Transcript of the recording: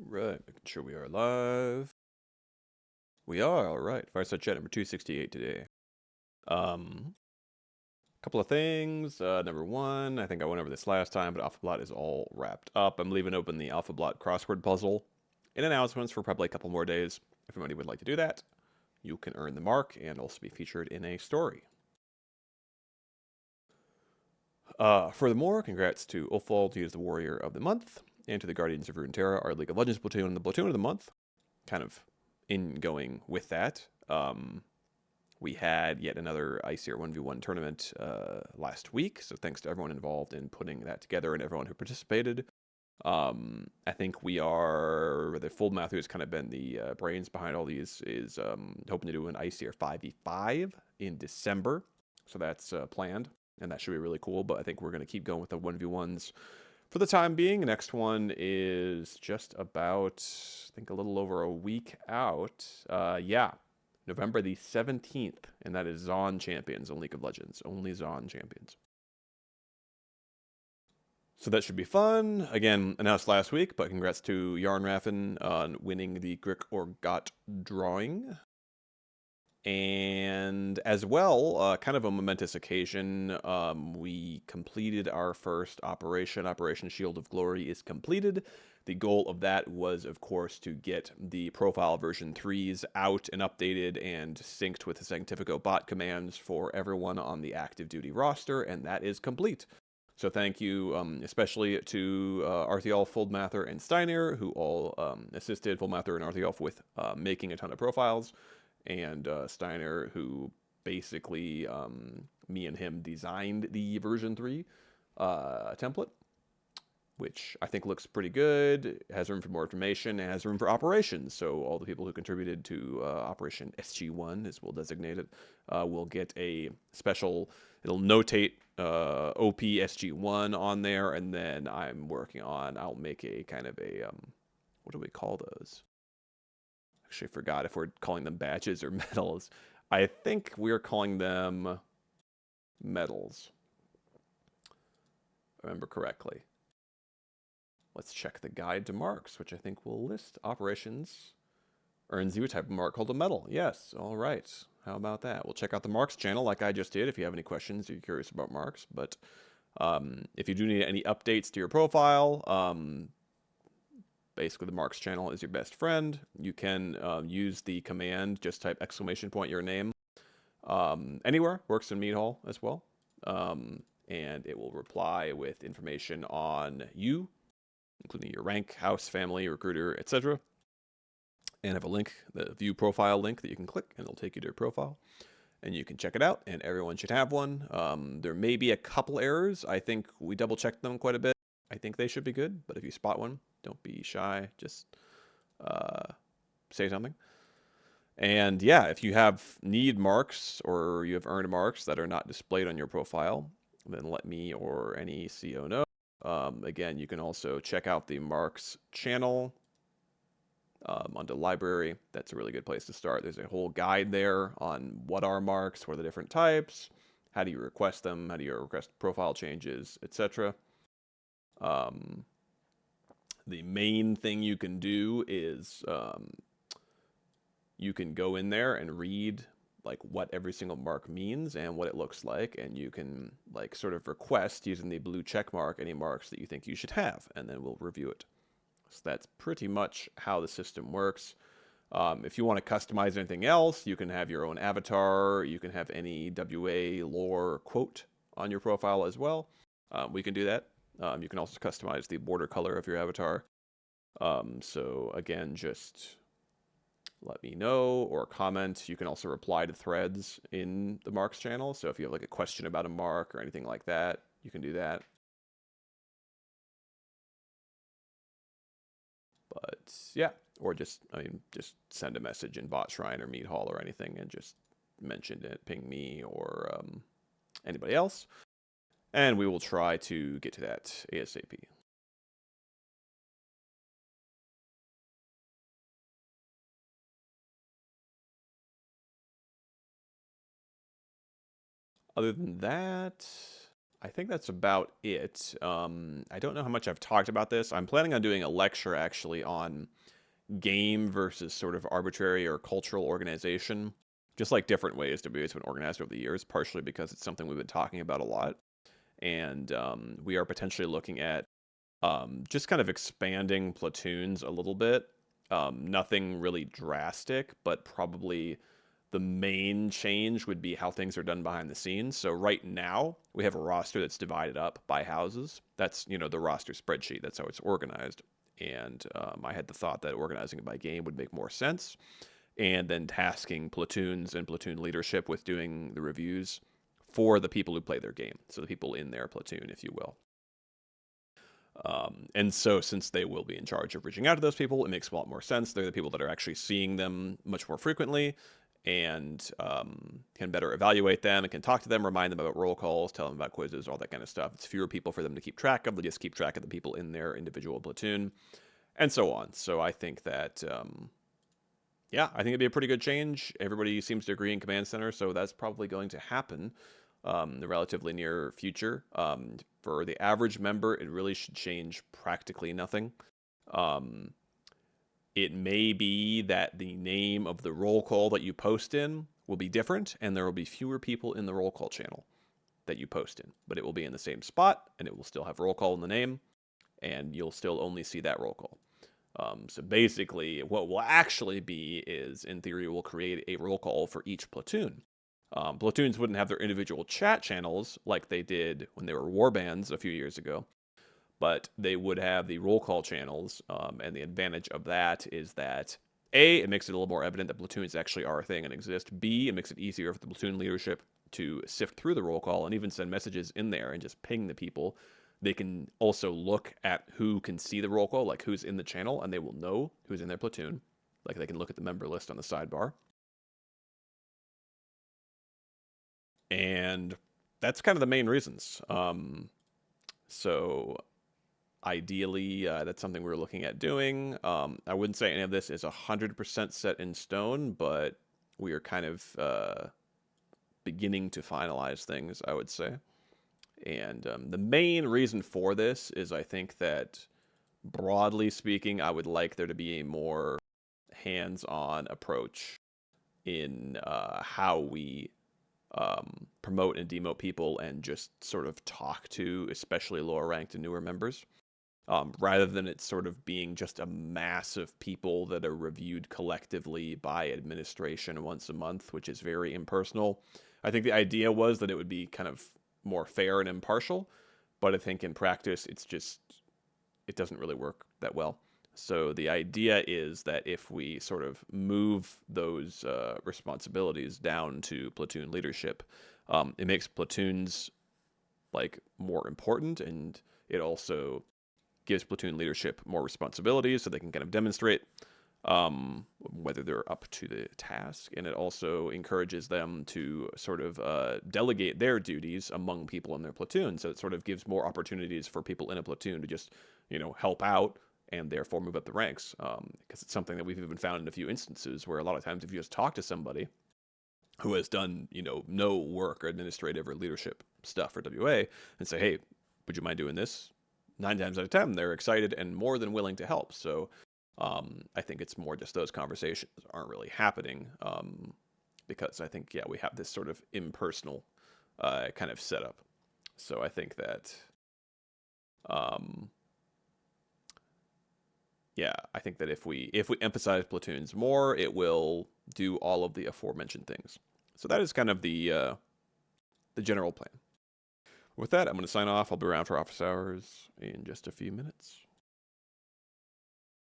Right, making sure we are live. We are, all right. Fireside chat number 268 today. Couple of things. Number one, I think I went over this last time, but AlphaBlot is all wrapped up. I'm leaving open the AlphaBlot crossword puzzle in announcements for probably a couple more days. If anybody would like to do that, you can earn the mark and also be featured in a story. Furthermore, congrats to Ulfald, he is the Warrior of the Month, and to the Guardians of Runeterra, our League of Legends platoon, the Platoon of the Month. Kind of in going with that. We had yet another Icier 1v1 tournament last week, so thanks to everyone involved in putting that together and everyone who participated. I think the full Matthew has kind of been the brains behind all these, is hoping to do an Icier 5v5 in December, so that's planned, and that should be really cool, but I think we're going to keep going with the 1v1s for the time being. The next one is just about, I think, a little over a week out. Yeah, November the 17th, and that is Zon Champions in League of Legends. Only Zon Champions. So that should be fun. Again, announced last week, but congrats to Yarnraffen on winning the Grick or Got drawing. And as well, kind of a momentous occasion, we completed our first operation. Operation Shield of Glory is completed. The goal of that was, of course, to get the profile version 3s out and updated and synced with the Sanctifico bot commands for everyone on the active duty roster, and that is complete. So thank you, especially to Arthiolf, Foldmather, and Steiner, who all assisted Foldmather and Arthiolf with making a ton of profiles. And Steiner, who basically me and him designed the version 3 template, which I think looks pretty good. It has room for more information, and has room for operations. So all the people who contributed to Operation SG1, as we'll designate it, will get a special, it'll notate OP SG1 on there, and then I'll make a kind of a, what do we call those? Actually forgot if we're calling them badges or medals. I think we're calling them medals, if I remember correctly. Let's check the guide to marks, which I think will list operations earns you a type of mark called a medal. Yes, all right. How about that? We'll check out the marks channel like I just did if you have any questions or you're curious about marks. But if you do need any updates to your profile, basically the marks channel is your best friend. You can use the command, just type ! your name. Anywhere, works in Mead Hall as well. And it will reply with information on you, including your rank, house, family, recruiter, etc. And have a link, the view profile link that you can click, and it'll take you to your profile. And you can check it out, and everyone should have one. There may be a couple errors. I think we double-checked them quite a bit. I think they should be good, but if you spot one, don't be shy. Just say something. And yeah, if you need marks or you have earned marks that are not displayed on your profile, then let me or any CO know. Again, you can also check out the marks channel under library. That's a really good place to start. There's a whole guide there on what are marks, what are the different types, how do you request them, how do you request profile changes, etc. The main thing you can do is you can go in there and read like what every single mark means and what it looks like, and you can like sort of request using the blue check mark any marks that you think you should have, and then we'll review it. So that's pretty much how the system works. If you want to customize anything else, you can have your own avatar. You can have any WA lore quote on your profile as well. We can do that. You can also customize the border color of your avatar. So again, just let me know or comment. You can also reply to threads in the marks channel. So if you have like a question about a mark or anything like that, you can do that. But yeah, or just send a message in Bot Shrine or Meat Hall or anything and just mention it, ping me or anybody else. And we will try to get to that ASAP. Other than that, I think that's about it. I don't know how much I've talked about this. I'm planning on doing a lecture actually on game versus sort of arbitrary or cultural organization, just like different ways WWE's been organized over the years, partially because it's something we've been talking about a lot. And we are potentially looking at just kind of expanding platoons a little bit. Nothing really drastic, but probably the main change would be how things are done behind the scenes. So right now, we have a roster that's divided up by houses. That's, the roster spreadsheet. That's how it's organized. And I had the thought that organizing it by game would make more sense. And then tasking platoons and platoon leadership with doing the reviews for the people who play their game. So the people in their platoon, if you will. And so, since they will be in charge of reaching out to those people, it makes a lot more sense. They're the people that are actually seeing them much more frequently and can better evaluate them and can talk to them, remind them about roll calls, tell them about quizzes, all that kind of stuff. It's fewer people for them to keep track of. They just keep track of the people in their individual platoon and so on. So, I think that, I think it'd be a pretty good change. Everybody seems to agree in Command Center, so that's probably going to happen. The relatively near future. For the average member, it really should change practically nothing. It may be that the name of the roll call that you post in will be different, and there will be fewer people in the roll call channel that you post in, but it will be in the same spot, and it will still have roll call in the name, and you'll still only see that roll call. So basically, what will actually be is, in theory, we'll create a roll call for each platoon. Platoons wouldn't have their individual chat channels like they did when they were warbands a few years ago, but they would have the roll call channels. And the advantage of that is that A, it makes it a little more evident that platoons actually are a thing and exist. B, it makes it easier for the platoon leadership to sift through the roll call and even send messages in there and just ping the people. They can also look at who can see the roll call, like who's in the channel, and they will know who's in their platoon. Like they can look at the member list on the sidebar. And that's kind of the main reasons. So ideally, that's something we're looking at doing. I wouldn't say any of this is 100% set in stone, but we are kind of beginning to finalize things, I would say. And the main reason for this is I think that, broadly speaking, I would like there to be a more hands-on approach in how we promote and demote people and just sort of talk to especially lower ranked and newer members, rather than it sort of being just a mass of people that are reviewed collectively by administration once a month, which is very impersonal. I think the idea was that it would be kind of more fair and impartial, but I think in practice it doesn't really work that well. So the idea is that if we sort of move those responsibilities down to platoon leadership, it makes platoons like more important, and it also gives platoon leadership more responsibilities so they can kind of demonstrate whether they're up to the task, and it also encourages them to sort of delegate their duties among people in their platoon. So it sort of gives more opportunities for people in a platoon to just help out and therefore move up the ranks, because it's something that we've even found in a few instances where a lot of times if you just talk to somebody who has done, no work or administrative or leadership stuff for WA and say, hey, would you mind doing this? 9 times out of 10, they're excited and more than willing to help. So I think it's more just those conversations aren't really happening, because I think, we have this sort of impersonal kind of setup. So I think that I think that if we emphasize platoons more, it will do all of the aforementioned things. So that is kind of the general plan. With that, I'm going to sign off. I'll be around for office hours in just a few minutes.